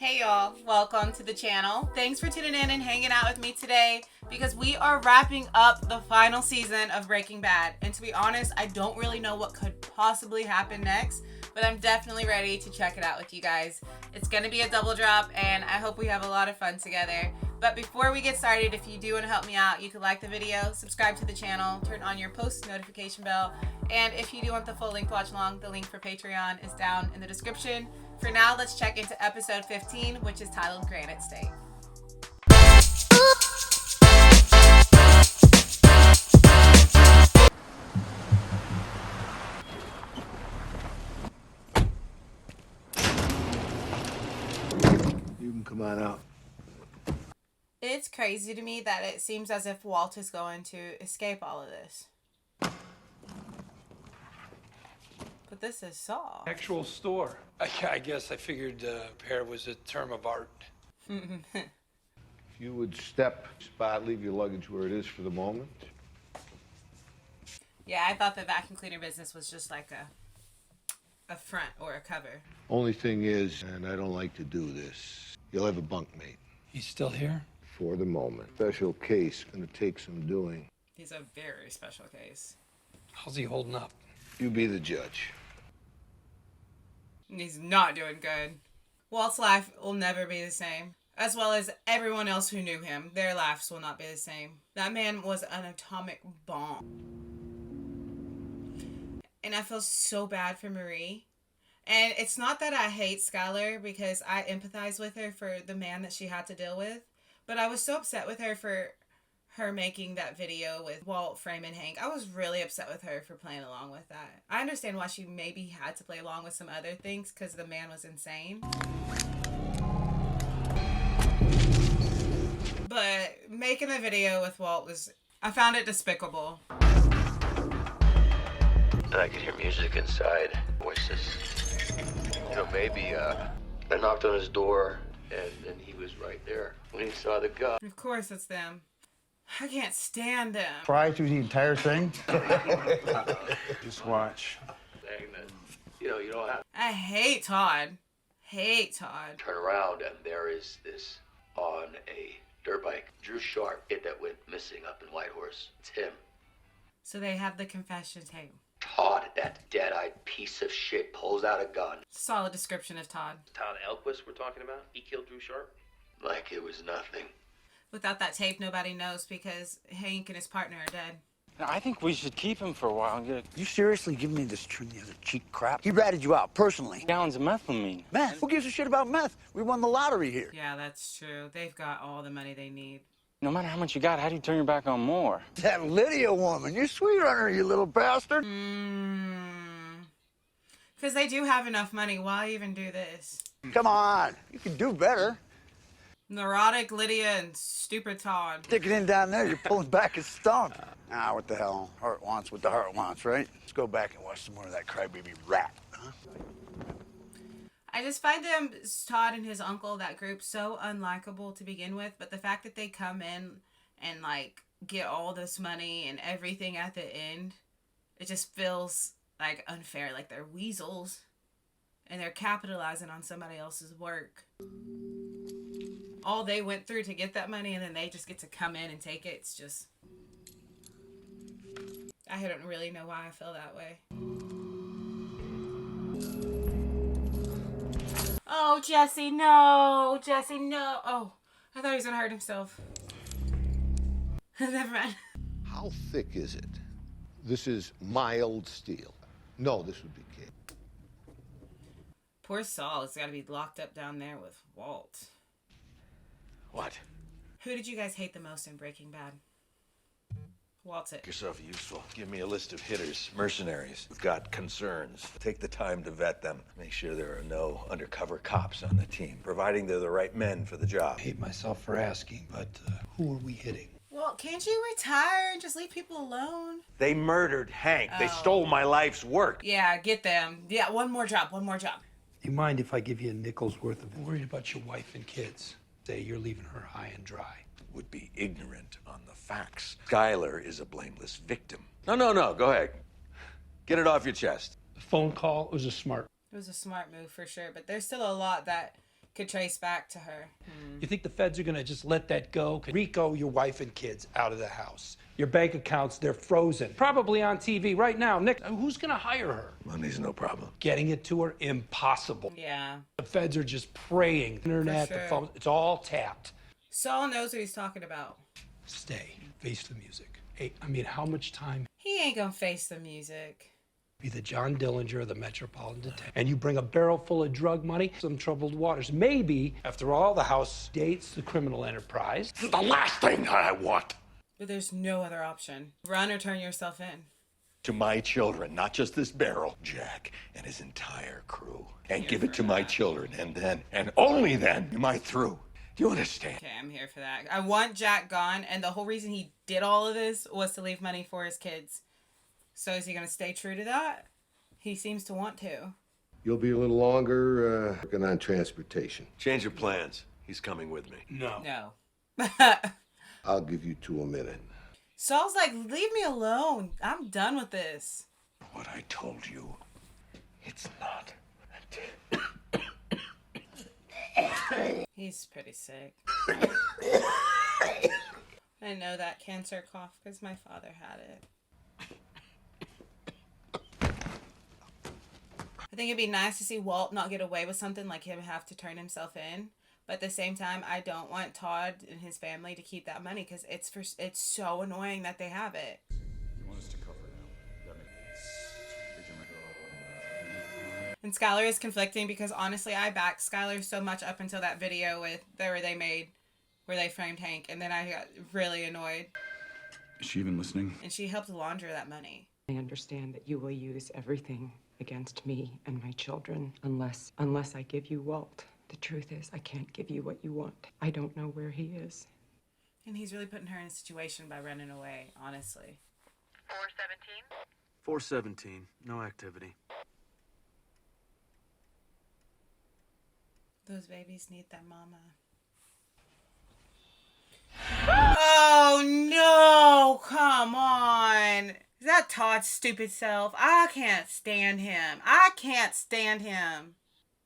Hey y'all, welcome to the channel. Thanks for tuning in and hanging out with me today because we are wrapping up the final season of Breaking Bad. And to be honest, I don't really know what could possibly happen next, but I'm definitely ready to check it out with you guys. It's gonna be a double drop and I hope we have a lot of fun together. But before we get started, if you do want to help me out, you can like the video, subscribe to the channel, turn on your post notification bell, and if you do want the full link to watch along, the link for Patreon is down in the description. For now, let's check into episode 15, which is titled Granite State. You can come on out. It's crazy to me that it seems as if Walt is going to escape all of this. But this is Saul. Actual store. I guess I figured repair was a term of art. If you would step, spot, leave your luggage where it is for the moment. Yeah, I thought the vacuum cleaner business was just like a front or a cover. Only thing is, and I don't like to do this, you'll have a bunkmate. He's still here? For the moment. Special case, gonna take some doing. He's a very special case. How's he holding up? You be the judge. He's not doing good. Walt's life will never be the same. As well as everyone else who knew him. Their lives will not be the same. That man was an atomic bomb. And I feel so bad for Marie. And it's not that I hate Skylar because I empathize with her for the man that she had to deal with. But I was so upset with her for her making that video with Walt, Frame, and Hank. I was really upset with her for playing along with that. I understand why she maybe had to play along with some other things because the man was insane. But making the video with Walt I found it despicable. And I could hear music inside, voices. You know, maybe I knocked on his door and he was right there when he saw the gun. Of course it's them. I can't stand them. Cry through the entire thing? Just watch. Saying that, you know, you don't have I hate Todd. Hate Todd. to turn around and there is this on a dirt bike. Drew Sharp, kid that went missing up in Whitehorse. It's him. So they have the confession tape. Todd, that dead-eyed piece of shit, pulls out a gun. Solid description of Todd. Todd Elquist we're talking about? He killed Drew Sharp? Like it was nothing. Without that tape, nobody knows because Hank and his partner are dead. I think we should keep him for a while and get You seriously giving me this turn the other cheek crap? He ratted you out personally. gallons of methylamine. Meth? Who gives a shit about meth? We won the lottery here. Yeah, that's true. They've got all the money they need. No matter how much you got, how do you turn your back on more? That Lydia woman, you're sweet on her, you little bastard. Because they do have enough money. Why even do this? Come on, you can do better. Neurotic Lydia and stupid Todd. Stick it in down there, you're pulling back his stump. Ah, what the hell? Heart wants what the heart wants, right? Let's go back and watch some more of that crybaby rat, huh? I just find them, Todd and his uncle, that group, so unlikable to begin with. But the fact that they come in and, like, get all this money and everything at the end, it just feels, like, unfair. Like they're weasels. And they're capitalizing on somebody else's work. All they went through to get that money and then they just get to come in and take it. It's just... I don't really know why I feel that way. Oh, Jesse, no! Jesse, no! Oh, I thought he was gonna hurt himself. Never mind. How thick is it? This is mild steel. No, this would be cake. Poor Saul has got to be locked up down there with Walt. What? Who did you guys hate the most in Breaking Bad? Walt's it. Make yourself useful. Give me a list of hitters, mercenaries who've got concerns. Take the time to vet them. Make sure there are no undercover cops on the team, providing they're the right men for the job. I hate myself for asking, but who are we hitting? Well, can't you retire and just leave people alone? They murdered Hank. They Oh. stole my life's work. Yeah, get them. Yeah, one more job. You mind if I give you a nickel's worth of it? I'm worried about your wife and kids. Say you're leaving her high and dry. Would be ignorant on the facts. Skylar is a blameless victim. No. Go ahead. Get it off your chest. The phone call was a smart. It was a smart move for sure, but there's still a lot that could trace back to her. You think the feds are gonna just let that go? Rico, your wife and kids out of the house. Your bank accounts, they're frozen. Probably on TV right now. Nick, who's gonna hire her? Money's no problem. Getting it to her, impossible. Yeah. The feds are just praying. Internet, For sure. the phone, it's all tapped. Saul knows what he's talking about. Stay, face the music. Hey, I mean, how much time? He ain't gonna face the music. Be the John Dillinger of the Metropolitan Detective. And you bring a barrel full of drug money, some troubled waters. Maybe, after all, the house dates the criminal enterprise. This is the last thing I want. But there's no other option. Run or turn yourself in. To my children, not just this barrel, Jack and his entire crew. And give it to my children, and then, and only then, am I through. Do you understand? Okay, I'm here for that. I want Jack gone, and the whole reason he did all of this was to leave money for his kids. So is he going to stay true to that? He seems to want to. You'll be a little longer working on transportation. Change of plans. He's coming with me. No. No. I'll give you 2 a minute. Saul's like, leave me alone. I'm done with this. What I told you, it's not. He's pretty sick. I know that cancer cough because my father had it. I think it'd be nice to see Walt not get away with something like him have to turn himself in. But at the same time, I don't want Todd and his family to keep that money because it's so annoying that they have it. You want us to cover now? And Skylar is conflicting because honestly, I backed Skylar so much up until that video where they framed Hank, and then I got really annoyed. Is she even listening? And she helped launder that money. I understand that you will use everything against me and my children unless I give you Walt. The truth is, I can't give you what you want. I don't know where he is. And he's really putting her in a situation by running away, honestly. 417. No activity. Those babies need their mama. Oh no, come on. Is that Todd's stupid self? I can't stand him.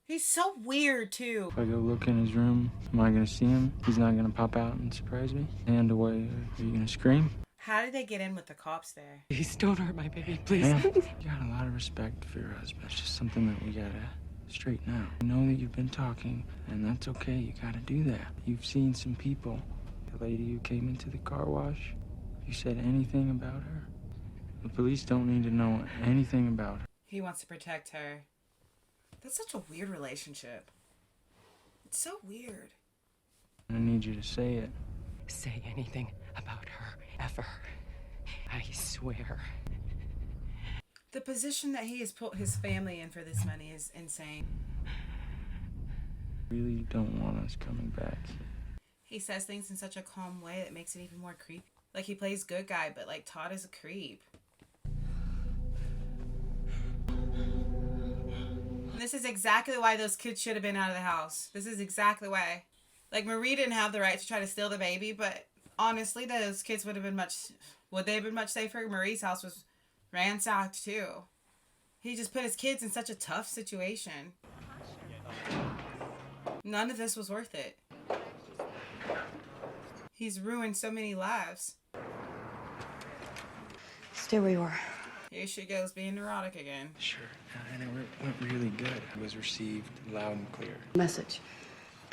He's so weird too. If I go look in his room, am I gonna see him? He's not gonna pop out and surprise me? Hand away, are you gonna scream? How did they get in with the cops there? Please don't hurt my baby, please. Ma'am, you got a lot of respect for your husband. It's just something that we gotta straighten out. I know that you've been talking, and that's okay. You gotta do that. You've seen some people. The lady who came into the car wash, you said anything about her? The police don't need to know anything about her. He wants to protect her. That's such a weird relationship. It's so weird. I need you to say it. Say anything about her, ever. I swear. The position that he has put his family in for this money is insane. Really don't want us coming back. He says things in such a calm way that makes it even more creepy. Like he plays good guy, but like Todd is a creep. And this is exactly why those kids should have been out of the house. This is exactly why. Like Marie didn't have the right to try to steal the baby, but honestly, those kids would they have been much safer? Marie's house was ransacked too. He just put his kids in such a tough situation. None of this was worth it. He's ruined so many lives. Stay where you are. Here she goes being neurotic again. Sure, and it went really good. It was received loud and clear. Message.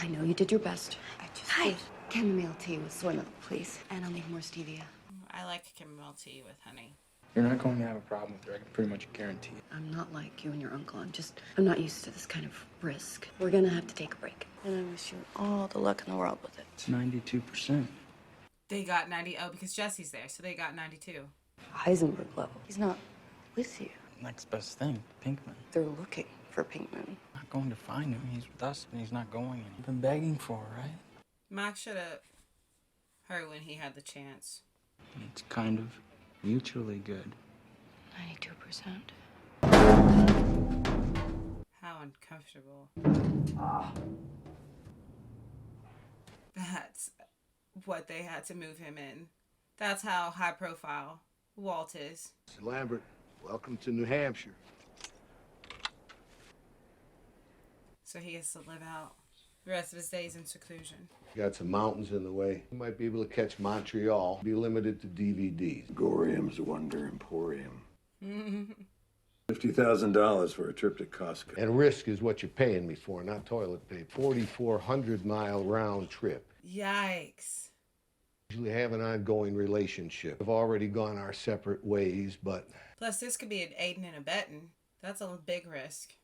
I know you did your best. I just need chamomile tea with soy milk, please. And I'll need more stevia. I like chamomile tea with honey. You're not going to have a problem with her. I can pretty much guarantee it. I'm not like you and your uncle. I'm not used to this kind of risk. We're gonna have to take a break. And I wish you all the luck in the world with it. It's 92%. They got 90. Oh, because Jesse's there, so they got 92. Heisenberg level. He's not with you. Next best thing, Pinkman. They're looking for Pinkman. Not going to find him. He's with us, and he's not going. You've been begging for her, right? Max should have heard when he had the chance. It's kind of mutually good. 92%. How uncomfortable. That's what they had to move him in. That's how high profile Walt is. Lambert, welcome to New Hampshire. So he has to live out the rest of his days in seclusion. You got some mountains in the way. You might be able to catch Montreal. Be limited to DVDs. Gorium's Wonder Emporium. $50,000 for a trip to Costco. And risk is what you're paying me for, not toilet paper. 4,400-mile round trip. Yikes. Usually have an ongoing relationship. We've already gone our separate ways, but... Plus, this could be an aiding and abetting. That's a big risk.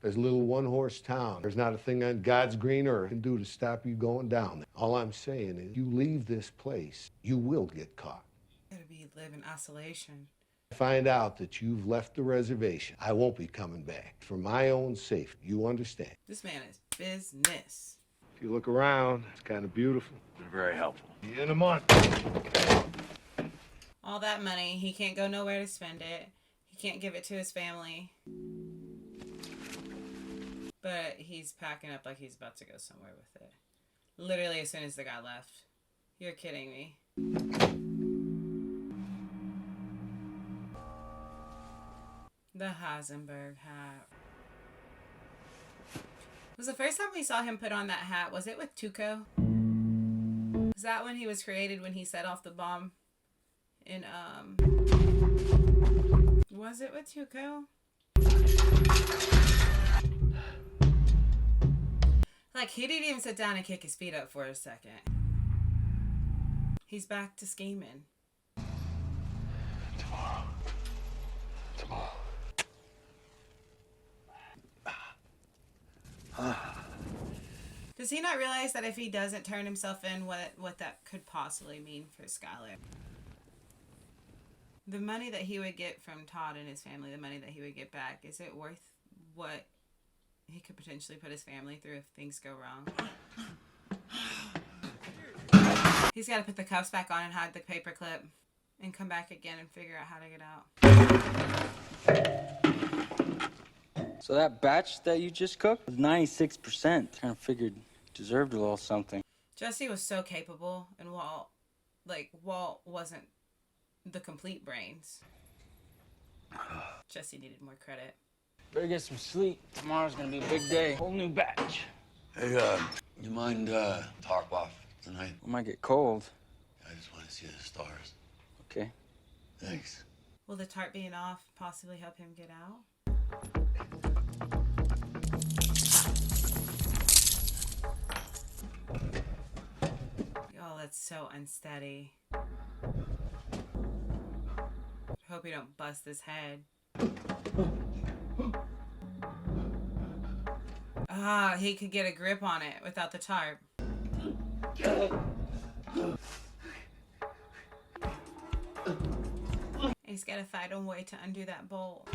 There's a little one-horse town. There's not a thing on God's green earth can do to stop you going down there. All I'm saying is, you leave this place, you will get caught. You gotta live in isolation. Find out that you've left the reservation. I won't be coming back. For my own safety, you understand? This man is business. If you look around, it's kind of beautiful. They're very helpful. See you in a month. All that money, he can't go nowhere to spend it. He can't give it to his family. But he's packing up like he's about to go somewhere with it. Literally as soon as the guy left. You're kidding me. The Heisenberg hat. Was the first time we saw him put on that hat, was it with Tuco? Was that when he was created, when he set off the bomb in, was it with Tuco? Like, he didn't even sit down and kick his feet up for a second. He's back to scheming. Tomorrow. Does he not realize that if he doesn't turn himself in, what that could possibly mean for Skylar? The money that he would get from Todd and his family, the money that he would get back, is it worth what he could potentially put his family through if things go wrong? He's got to put the cuffs back on and hide the paperclip and come back again and figure out how to get out. So that batch that you just cooked was 96%. Kind of figured deserved a little something. Jesse was so capable, and Walt wasn't the complete brains. Jesse needed more credit. Better get some sleep. Tomorrow's gonna be a big day. Whole new batch. Hey, you mind tarp off tonight? We might get cold. I just want to see the stars. Okay. Thanks. Will the tarp being off possibly help him get out? Oh, that's so unsteady. Hope you don't bust his head. Ah, he could get a grip on it without the tarp. He's got to find a way to undo that bolt.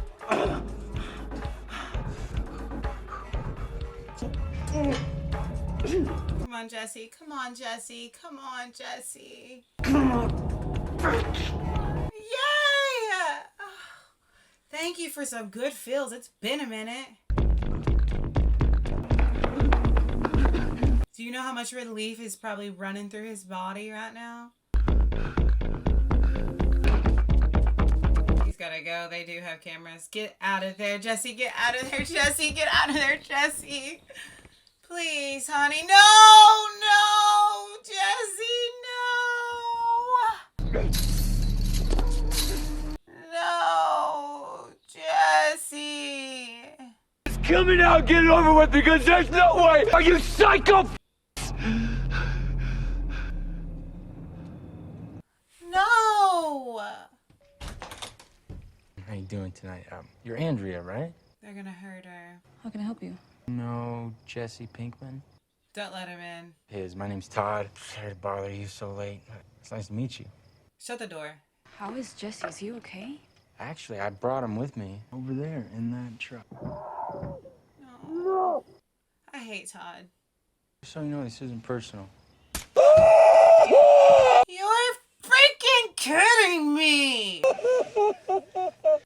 Come on, Jesse. Come on, Jesse. Come on, Jesse. Come on. Yay! Oh, thank you for some good feels. It's been a minute. Do you know how much relief is probably running through his body right now? He's gotta go. They do have cameras. Get out of there, Jesse. Get out of there, Jesse. Get out of there, Jesse. Please, honey. No, Jesse, no. No, Jesse. It's coming out, get it over with, because there's no way. Are you psycho? No. How you doing tonight? You're Andrea, right? They're gonna hurt her. How can I help you? No, Jesse Pinkman. Don't let him in. My name's Todd. Sorry to bother you so late. It's nice to meet you. Shut the door. How is Jesse? Is he okay? Actually, I brought him with me over there in that truck. No. I hate Todd. So you know, this isn't personal. You're freaking kidding me!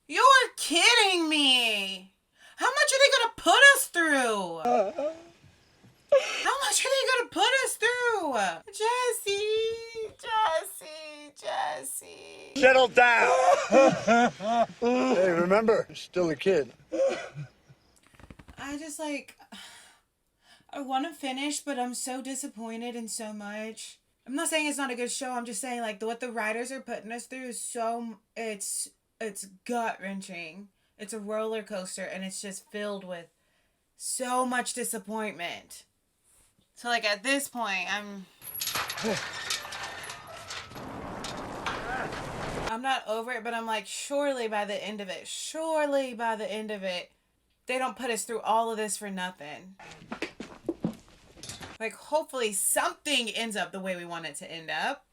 You're kidding me! How much are they gonna put us through? How much are they gonna put us through? Jesse. Settle down. Hey, remember, you're still a kid. I just I want to finish, but I'm so disappointed in so much. I'm not saying it's not a good show. I'm just saying like what the writers are putting us through is it's gut wrenching. It's a roller coaster, and it's just filled with so much disappointment. So like at this point, I'm not over it, but I'm like, surely by the end of it, they don't put us through all of this for nothing. Like, hopefully something ends up the way we want it to end up.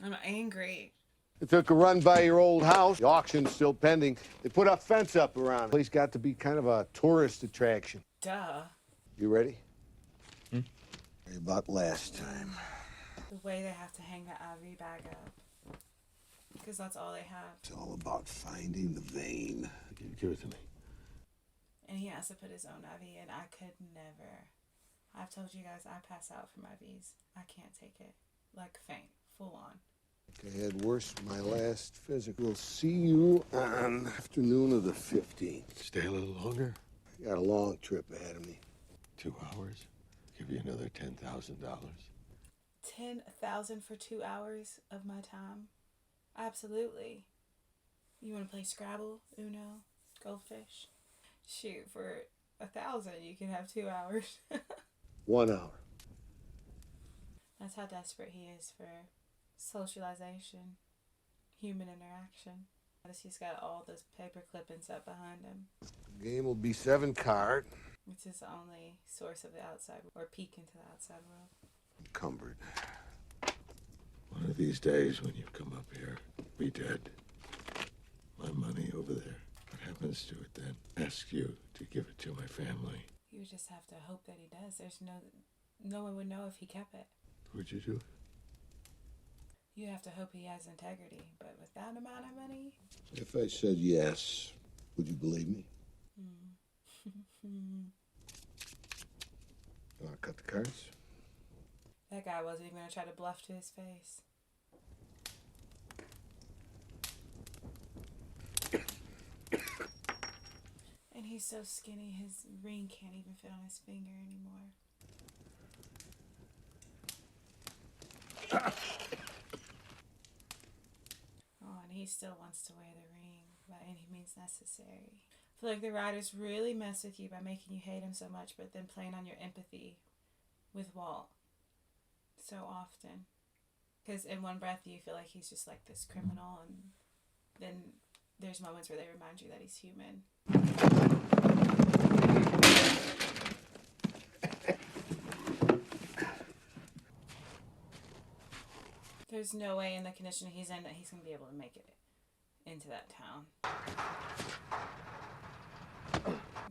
I'm angry. They took a run by your old house. The auction's still pending. They put a fence up around it. The place got to be kind of a tourist attraction. Duh. You ready? Worry about last time. The way they have to hang the IV bag up. Because that's all they have. It's all about finding the vein. Give it to me. And he has to put his own IV in. I could never. I've told you guys I pass out from IVs. I can't take it. Like faint. Full on. I had worse my last physical. We'll see you on afternoon of the 15th. Stay a little longer? I got a long trip ahead of me. 2 hours? Give you another $10,000. $10,000 for 2 hours of my time? Absolutely. You want to play Scrabble, Uno, Goldfish? Shoot, for 1,000 you can have 2 hours. 1 hour. That's how desperate he is for socialization, human interaction. Notice he's got all those paper clippings up behind him. The game will be 7 card. It's his only source of the outside, or peek into the outside world. Encumbered. One of these days when you come up here, be dead. My money over there. What happens to it then? Ask you to give it to my family. You would just have to hope that he does. There's no one would know if he kept it. Would you do it? You have to hope he has integrity, but with that amount of money? If I said yes, would you believe me? You want to cut the cards? That guy wasn't even going to try to bluff to his face. And he's so skinny, his ring can't even fit on his finger anymore. Oh, and he still wants to wear the ring by any means necessary. I feel like the writers really mess with you by making you hate him so much, but then playing on your empathy with Walt so often. Because in one breath you feel like he's just like this criminal, and then there's moments where they remind you that he's human. There's no way in the condition he's in that he's going to be able to make it into that town.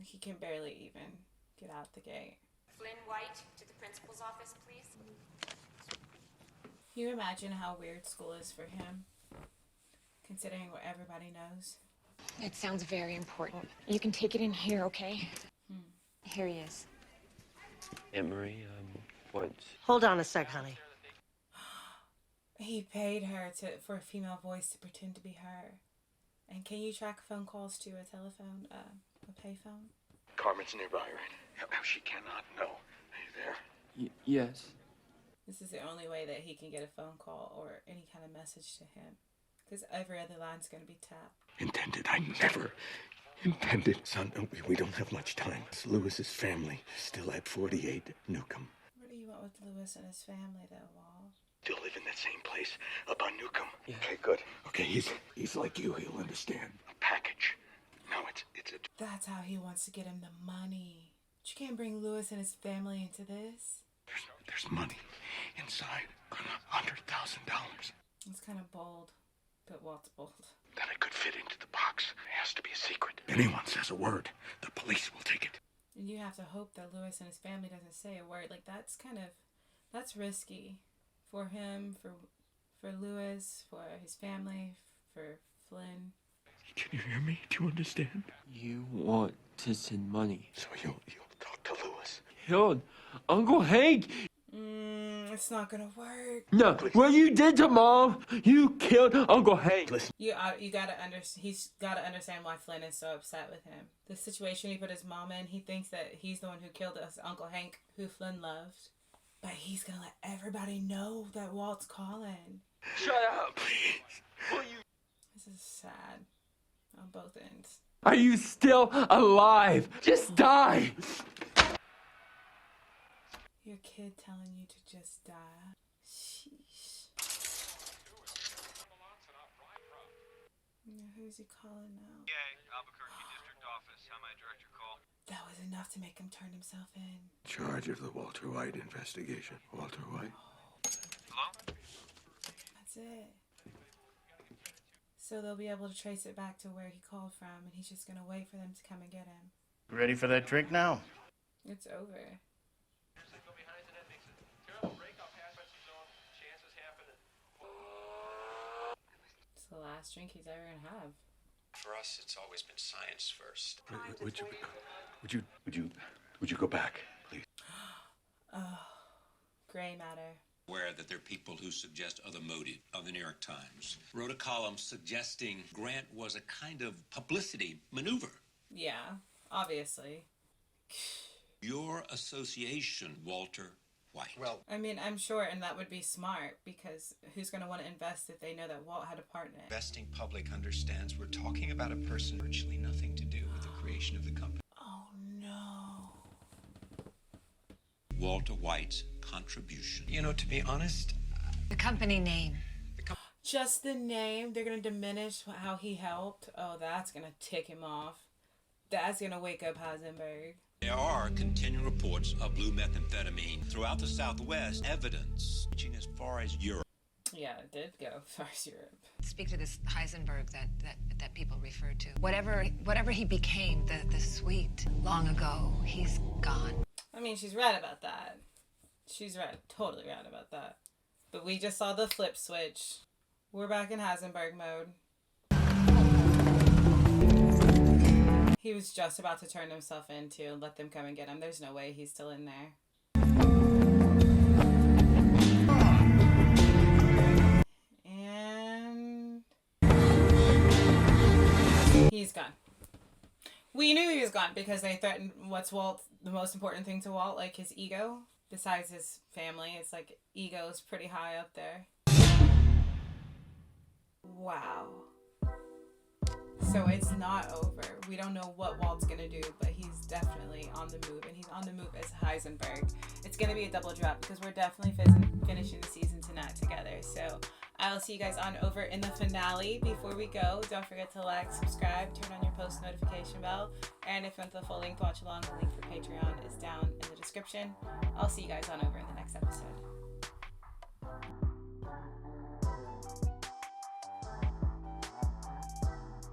He can barely even get out the gate. Flynn White, to the principal's office, please. Can you imagine how weird school is for him? Considering what everybody knows. It sounds very important. You can take it in here, okay? Here he is. Aunt Marie, what? Hold on a sec, honey. He paid her for a female voice to pretend to be her. And can you track phone calls to a telephone, a payphone? Carmen's nearby, right? No, she cannot. No. Are you there? Yes. This is the only way that he can get a phone call or any kind of message to him. Because every other line's going to be tapped. Intended. I never intended. Son, we don't have much time. It's Lewis's family still at 48 Newcomb. What do you want with Lewis and his family, though, Walt? Still live in that same place up on Newcomb. Yeah. Okay, good. Okay, he's like you. He'll understand. A package. No, it's a... That's how he wants to get him the money. But you can't bring Lewis and his family into this. There's money inside. $100,000. It's kind of bold, but Walt's bold. That I could fit into the box. It has to be a secret. If anyone says a word, the police will take it. And you have to hope that Lewis and his family doesn't say a word. Like, that's risky. For him, for Lewis, for his family, for Flynn. Can you hear me? Do you understand? You want to send money. So you'll talk to Lewis. Killed Uncle Hank! It's not gonna work. No, what you did to Mom, you killed Uncle Hank. You gotta understand. He's gotta understand why Flynn is so upset with him. The situation he put his mom in, he thinks that he's the one who killed us, Uncle Hank, who Flynn loved. But he's gonna let everybody know that Walt's calling. Shut up, please. Will you? This is sad on both ends. Are you still alive? Just die. Your kid telling you to just die. Sheesh. Who's he calling now? Albuquerque District Office. How may I direct your call? That was enough to make him turn himself in. Charge of the Walter White investigation. Walter White. Hello? That's it. So they'll be able to trace it back to where he called from, and he's just gonna wait for them to come and get him. Ready for that drink now? It's over. It's the last drink he's ever gonna have. For us, it's always been science first. Would you go back, please? Oh, gray matter. Aware that there are people who suggest other motive. The New York Times wrote a column suggesting Grant was a kind of publicity maneuver. Yeah, obviously. Your association, Walter White. Well, I mean, I'm sure, and that would be smart, because who's going to want to invest if they know that Walt had a part in it? Investing public understands we're talking about a person virtually nothing to do with the creation of the company. Oh, no. Walter White's contribution. You know, to be honest, The company name. Just the name, they're going to diminish how he helped. Oh, that's going to tick him off. That's going to wake up Heisenberg. there are continuing reports of blue methamphetamine throughout the Southwest, evidence reaching as far as Europe. Yeah, it did go as far as Europe. Speak to this Heisenberg that people refer to. Whatever he became, the sweet, long ago, he's gone. I mean, she's right about that. She's right, totally right about that. But we just saw the flip switch. We're back in Heisenberg mode. He was just about to turn himself in to let them come and get him. There's no way he's still in there. And he's gone. We knew he was gone because they threatened what's the most important thing to Walt, like his ego. Besides his family, it's like ego is pretty high up there. Wow. So it's not over. We don't know what Walt's gonna do, but he's definitely on the move, and he's on the move as Heisenberg. It's gonna be a double drop because we're definitely finishing the season tonight together. So I'll see you guys on over in the finale. Before we go, don't forget to like, subscribe, turn on your post notification bell, and if you want the full link to watch along, the link for Patreon is down in the description. I'll see you guys on over in the next episode.